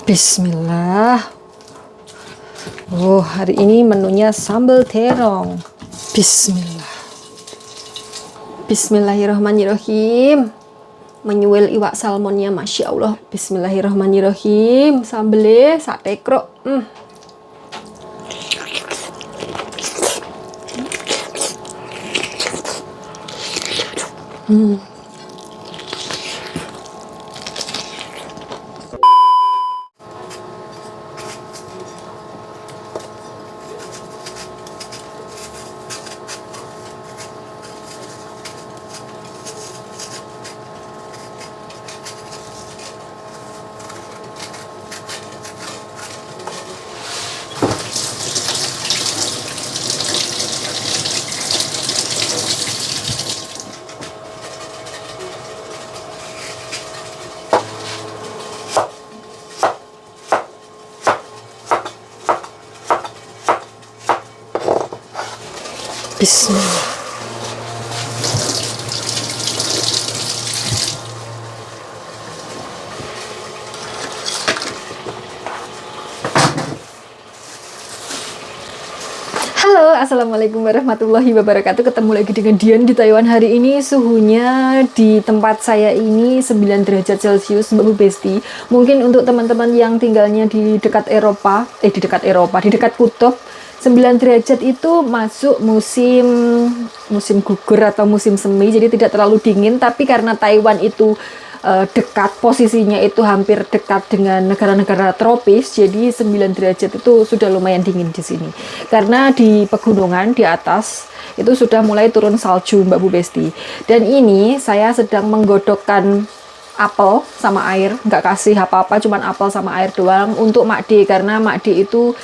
Bismillah. Oh, hari ini menunya sambal terong. Bismillah. Bismillahirrahmanirrahim. Menyuwil iwak salmonnya, masya Allah. Bismillahirrahmanirrahim. Sambelnya sak tekrok. Bismillah. Halo, assalamualaikum warahmatullahi wabarakatuh. Ketemu lagi dengan Dian di Taiwan. Hari ini suhunya di tempat saya ini 9 derajat Celcius, Mbak Bu Besti. Mungkin untuk teman-teman yang tinggalnya di dekat Eropa, di dekat kutub, 9 derajat itu masuk musim gugur atau musim semi, jadi tidak terlalu dingin. Tapi karena Taiwan itu dekat, posisinya itu hampir dekat dengan negara-negara tropis, jadi 9 derajat itu sudah lumayan dingin di sini. Karena di pegunungan di atas itu sudah mulai turun salju, Mbak Bu Besti. Dan ini saya sedang menggodokkan apel sama air, nggak kasih apa-apa, cuman apel sama air doang untuk Mak D, karena Mak D itu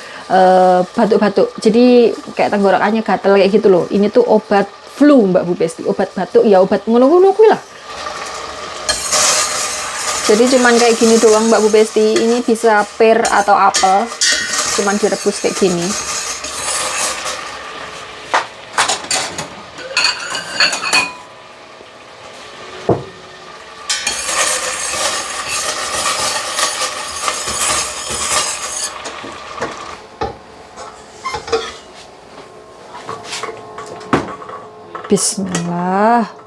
batuk-batuk, jadi kayak tenggorokannya gatel kayak gitu loh. Ini tuh obat flu, Mbak Bu Besti, obat batuk ya, obat ngono-ngono kuwi lah. Jadi cuman kayak gini doang, Mbak Bu Besti. Ini bisa pear atau apel, cuman direbus kayak gini. Bismillah.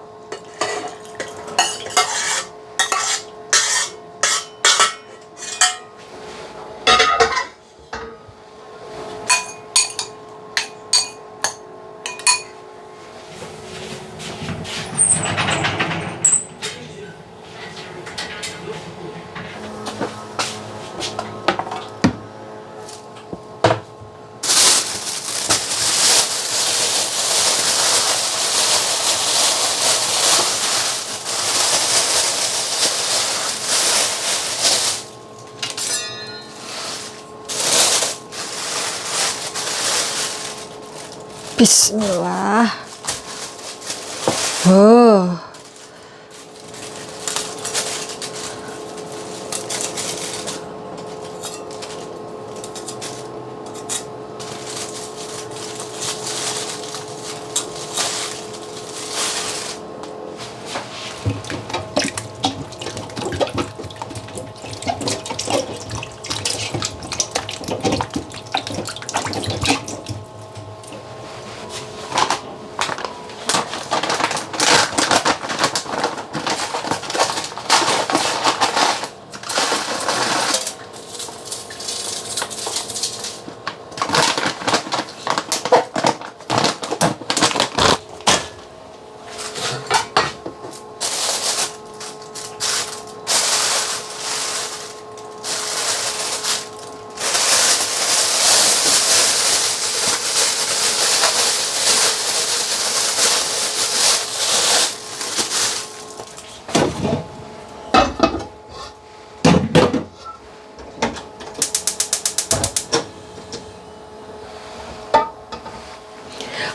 Bismillah. Oh.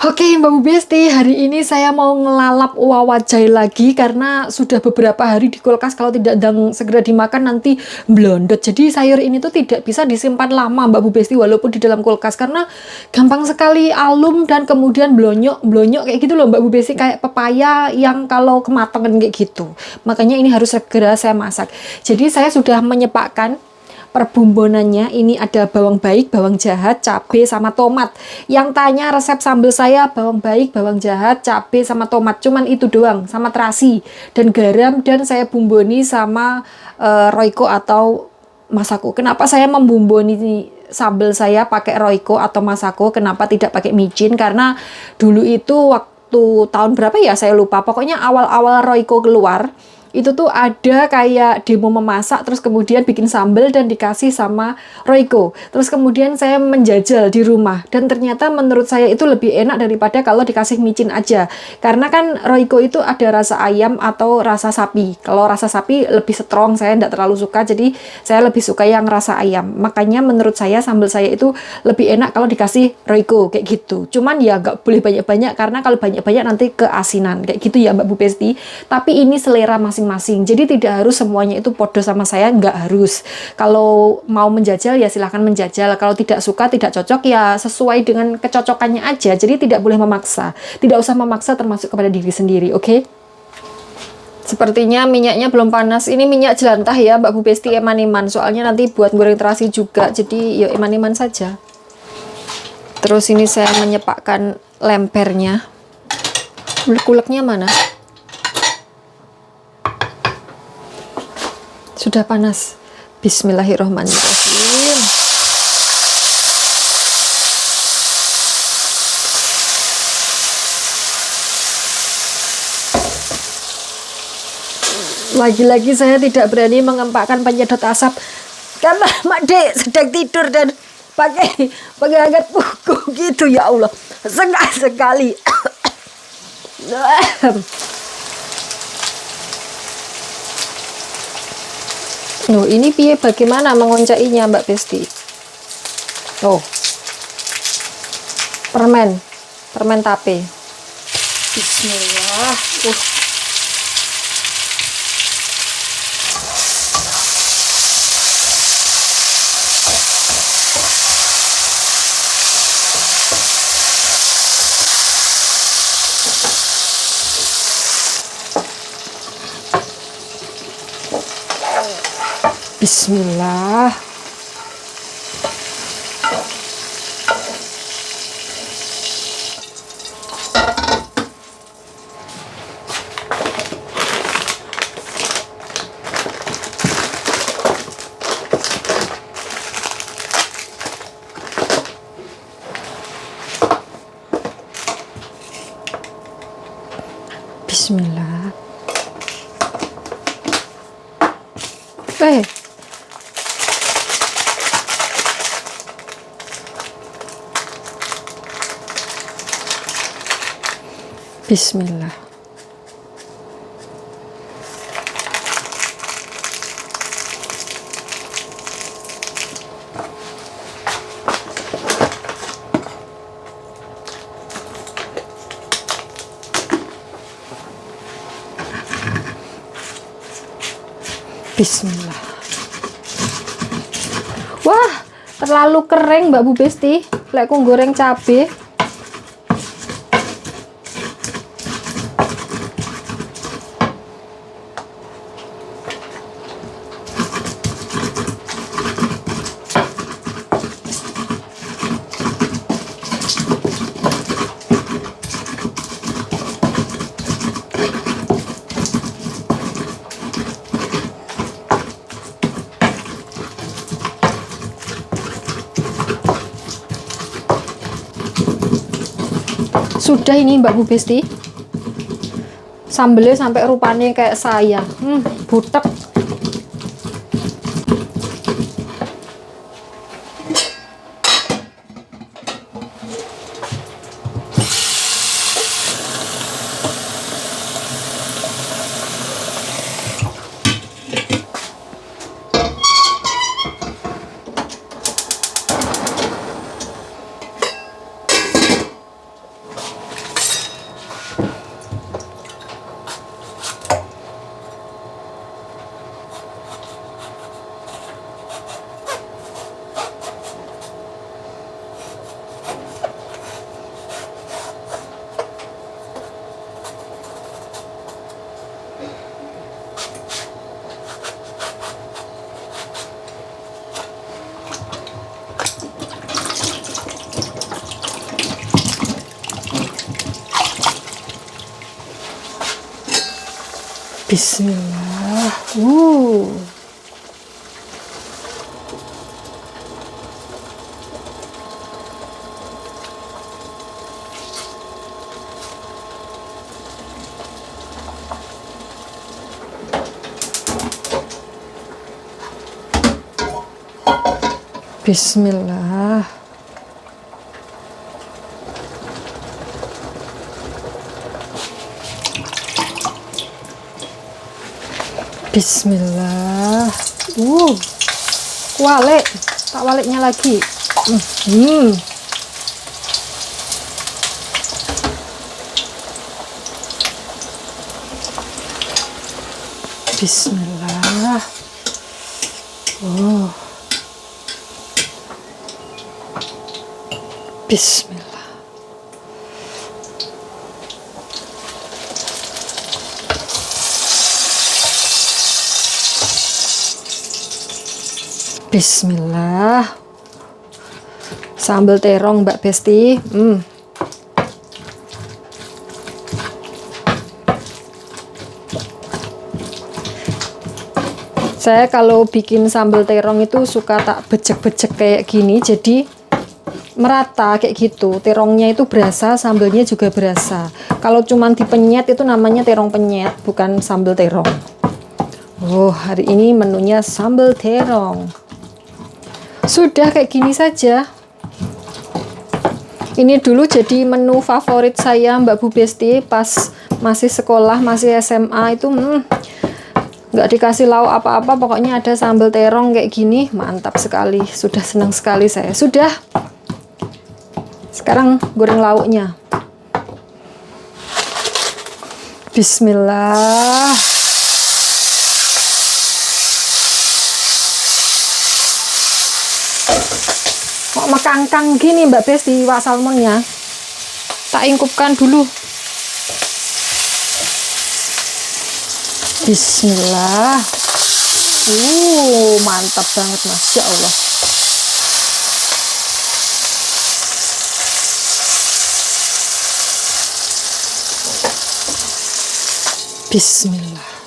Oke, Mbak Bu Besti, hari ini saya mau ngelalap wawajai lagi karena sudah beberapa hari di kulkas, kalau tidak segera dimakan nanti blondot. Jadi sayur ini tuh tidak bisa disimpan lama, Mbak Bu Besti, walaupun di dalam kulkas, karena gampang sekali alum dan kemudian blonyok kayak gitu loh, Mbak Bu Besti, kayak pepaya yang kalau kematangan kayak gitu. Makanya ini harus segera saya masak. Jadi saya sudah menyepakkan perbumbonannya. Ini ada bawang baik, bawang jahat, cabai sama tomat. Yang tanya resep sambal saya bawang baik, bawang jahat, cabai sama tomat. Cuman itu doang, sama terasi dan garam, dan saya bumboni sama Royco atau Masako. Kenapa saya membumboni sambal saya pakai Royco atau Masako? Kenapa tidak pakai micin? Karena dulu itu waktu tahun berapa ya saya lupa. Pokoknya awal-awal Royco keluar, itu tuh ada kayak demo memasak, terus kemudian bikin sambal dan dikasih sama Royco. Terus kemudian saya menjajal di rumah, dan ternyata menurut saya itu lebih enak daripada kalau dikasih micin aja. Karena kan Royco itu ada rasa ayam atau rasa sapi. Kalau rasa sapi lebih strong, saya tidak terlalu suka, jadi saya lebih suka yang rasa ayam. Makanya menurut saya sambal saya itu lebih enak kalau dikasih Royco kayak gitu. Cuman ya nggak boleh banyak-banyak, karena kalau banyak-banyak nanti keasinan kayak gitu ya Mbak Bu Besti. Tapi ini selera masing-masing, jadi tidak harus semuanya itu podo sama saya, nggak harus. Kalau mau menjajal ya silahkan menjajal, kalau tidak suka, tidak cocok ya sesuai dengan kecocokannya aja. Jadi tidak boleh memaksa, tidak usah memaksa termasuk kepada diri sendiri, oke? Sepertinya minyaknya belum panas. Ini minyak jelantah ya Mbak Bu Besti, eman-eman, soalnya nanti buat goreng terasi juga, jadi ya eman-eman saja. Terus ini saya menyepakkan lempernya. Kuleknya mana? Sudah panas. Bismillahirrahmanirrahim. Lagi-lagi saya tidak berani mengempakkan penyedot asap karena Mak Dek sedang tidur dan pakai penghangat buku gitu, ya Allah. Sengak sekali. Loh, ini piye bagaimana mengoncainya Mbak Besti? Oh, permen tape. Bismillah. Bismillah. Bismillah. Bismillah. Bismillah. Wah, terlalu kering Mbak Bu Besti. Lek ku goreng cabe. Sudah ini Mbak Bu Besti, sambelnya sampai rupanya kayak saya, butek. Bismillah. Bismillah. Bismillah. Walik, tak waliknya lagi. Bismillah. Bismillah. Bismillah. Sambal terong Mbak Besti. Saya kalau bikin sambal terong itu suka tak becek-becek kayak gini, jadi merata kayak gitu. Terongnya itu berasa, sambalnya juga berasa. Kalau cuman dipenyet itu namanya terong penyet, bukan sambal terong. Hari ini menunya sambal terong. Sudah kayak gini saja. Ini dulu jadi menu favorit saya Mbak Bu Besti pas masih sekolah, masih SMA itu nggak dikasih lauk apa-apa, pokoknya ada sambal terong kayak gini, mantap sekali. Sudah senang sekali saya. Sudah. Sekarang goreng lauknya. Bismillah. Kok mekangkang gini Mbak Besti iwak salmonnya? Tak ingkupkan dulu. Bismillah. Mantap banget, Masya Allah. Bismillah.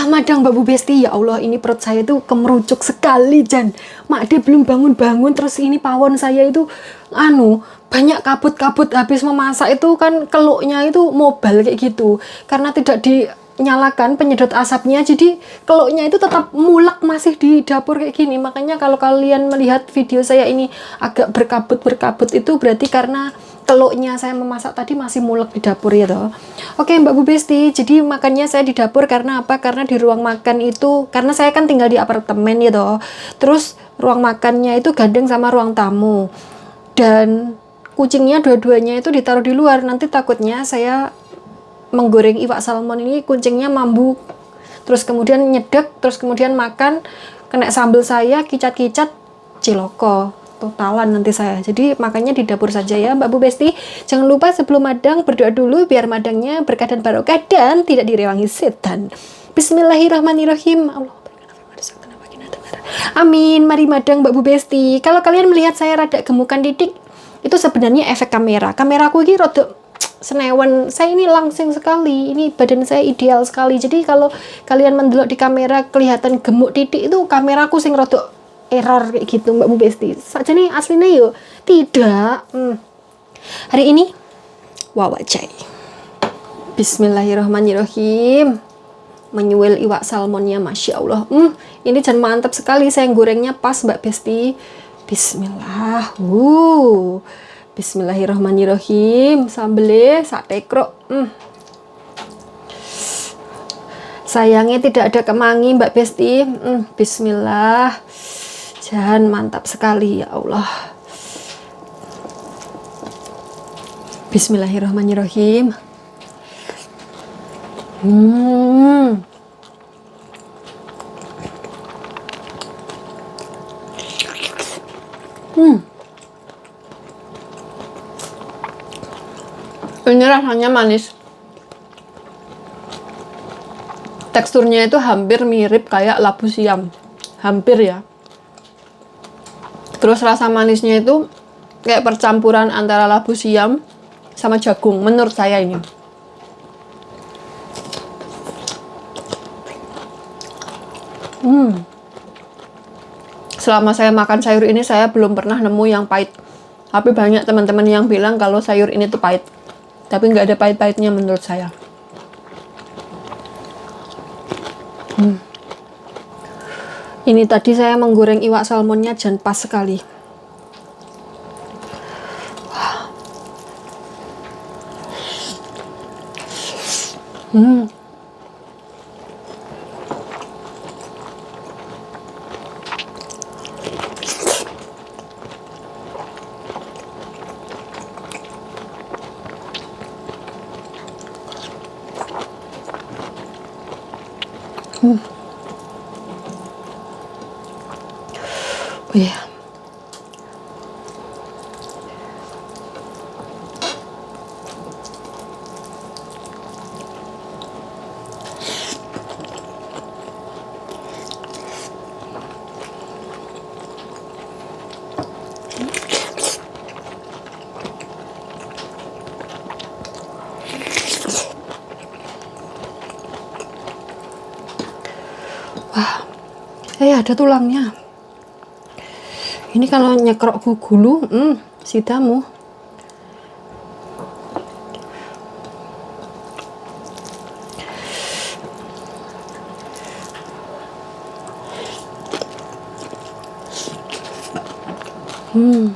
Madang Mbak Bu Besti, ya Allah, ini perut saya itu kemerucuk sekali, Jan. Makde belum bangun-bangun, terus ini pawon saya itu banyak kabut-kabut habis memasak itu kan, keluknya itu mobile kayak gitu. Karena tidak dinyalakan penyedot asapnya, jadi keluknya itu tetap mulek masih di dapur kayak gini. Makanya kalau kalian melihat video saya ini agak berkabut-berkabut, itu berarti karena teluknya saya memasak tadi masih mulek di dapur ya toh. Oke Mbak Bu Besti, jadi makannya saya di dapur karena apa? Karena di ruang makan itu, karena saya kan tinggal di apartemen ya toh. Terus ruang makannya itu gandeng sama ruang tamu. Dan kucingnya dua-duanya itu ditaruh di luar. Nanti takutnya saya menggoreng iwak salmon ini kucingnya mabuk. Terus kemudian nyedek, terus kemudian makan, kena sambal saya, kicat-kicat, ciloko. Totalan nanti saya. Jadi makanya di dapur saja ya Mbak Bu Besti. Jangan lupa sebelum madang berdoa dulu biar madangnya berkah dan barokah dan tidak direwangi setan. Bismillahirrahmanirrahim. Amin. Mari madang Mbak Bu Besti. Kalau kalian melihat saya rada gemukan didik, itu sebenarnya efek kamera. Kameraku ini rada senewan. Saya ini langsing sekali. Ini badan saya ideal sekali. Jadi kalau kalian mendelok di kamera kelihatan gemuk didik, itu kameraku sing rada error kayak gitu Mbak Bu Besti. Saja nih aslinya yuk tidak. Hari ini wawajai. Bismillahirrahmanirrahim. Menyuil iwak salmonnya, masya Allah. Ini jan mantap sekali, saya gorengnya pas Mbak Besti. Bismillah. Bismillahirrahmanirrahim. Sambelnya sak tekrok. Sayangnya tidak ada kemangi Mbak Besti. Bismillah. Jan mantap sekali ya Allah. Bismillahirrahmanirrahim. Ini rasanya manis. Teksturnya itu hampir mirip kayak labu siam. Hampir ya. Terus rasa manisnya itu kayak percampuran antara labu siam sama jagung, menurut saya ini. Selama saya makan sayur ini, saya belum pernah nemu yang pahit. Tapi banyak teman-teman yang bilang kalau sayur ini tuh pahit. Tapi nggak ada pahit-pahitnya menurut saya. Ini tadi saya menggoreng iwak salmonnya jan pas sekali. Oh iya. Wah, ada tulangnya. Ini kalau nyekrok gulu, sidamu. Hmm.